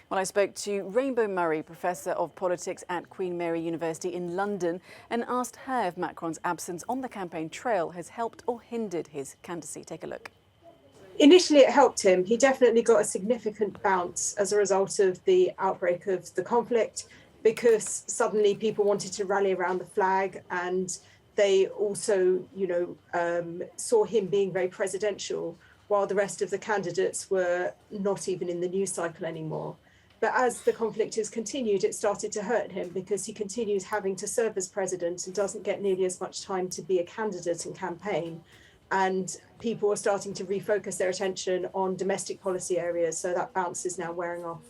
Well, I spoke to Rainbow Murray, Professor of Politics at Queen Mary University in London, and asked her if Macron's absence on the campaign trail has helped or hindered his candidacy. Take a look. Initially, it helped him. He definitely got a significant bounce as a result of the outbreak of the conflict, because suddenly people wanted to rally around the flag, and they also, saw him being very presidential, while the rest of the candidates were not even in the news cycle anymore. But as the conflict has continued, it started to hurt him because he continues having to serve as president and doesn't get nearly as much time to be a candidate and campaign. And people are starting to refocus their attention on domestic policy areas. So that bounce is now wearing off.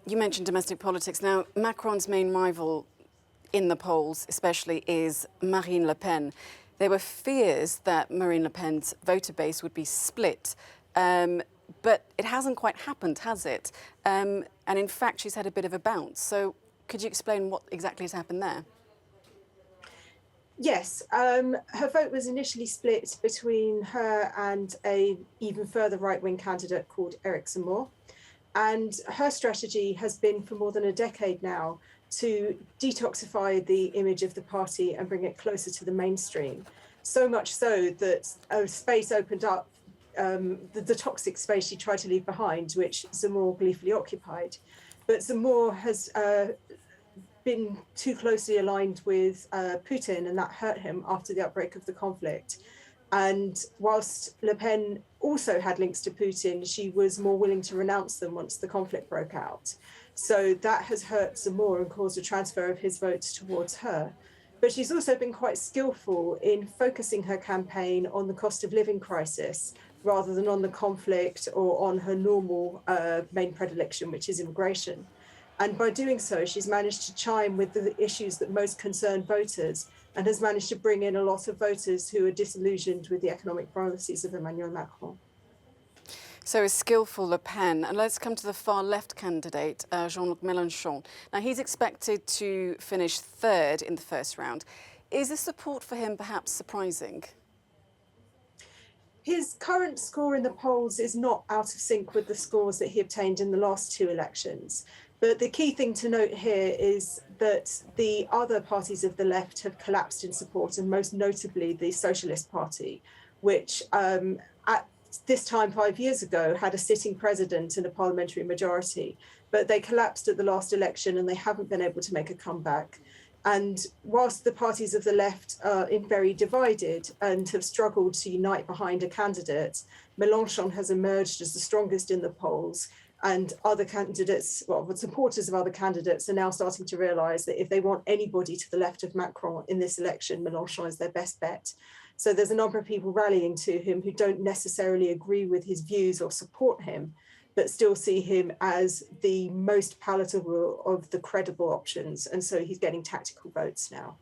You mentioned domestic politics. Now, Macron's main rival in the polls, especially, is Marine Le Pen. There were fears that Marine Le Pen's voter base would be split. But it hasn't quite happened, has it? And in fact, she's had a bit of a bounce. So could you explain what exactly has happened there? Yes, her vote was initially split between her and a even further right-wing candidate called Eric Zemmour. And her strategy has been for more than a decade now to detoxify the image of the party and bring it closer to the mainstream. So much so that a space opened up, the toxic space she tried to leave behind, which Zemmour gleefully occupied. But Zemmour has been too closely aligned with Putin, and that hurt him after the outbreak of the conflict. And whilst Le Pen also had links to Putin, she was more willing to renounce them once the conflict broke out. So that has hurt Zemmour and caused a transfer of his votes towards her. But she's also been quite skillful in focusing her campaign on the cost of living crisis rather than on the conflict or on her normal main predilection, which is immigration. And by doing so, she's managed to chime with the issues that most concern voters, and has managed to bring in a lot of voters who are disillusioned with the economic policies of Emmanuel Macron. So a skillful Le Pen. And let's come to the far left candidate, Jean-Luc Mélenchon. Now, he's expected to finish third in the first round. Is the support for him perhaps surprising? His current score in the polls is not out of sync with the scores that he obtained in the last two elections. But the key thing to note here is that the other parties of the left have collapsed in support, and most notably the Socialist Party, which at this time 5 years ago had a sitting president and a parliamentary majority. But they collapsed at the last election and they haven't been able to make a comeback. And whilst the parties of the left are very divided and have struggled to unite behind a candidate, Mélenchon has emerged as the strongest in the polls. And other candidates, well, the supporters of other candidates are now starting to realise that if they want anybody to the left of Macron in this election, Mélenchon is their best bet. So there's a number of people rallying to him who don't necessarily agree with his views or support him, but still see him as the most palatable of the credible options. And so he's getting tactical votes now.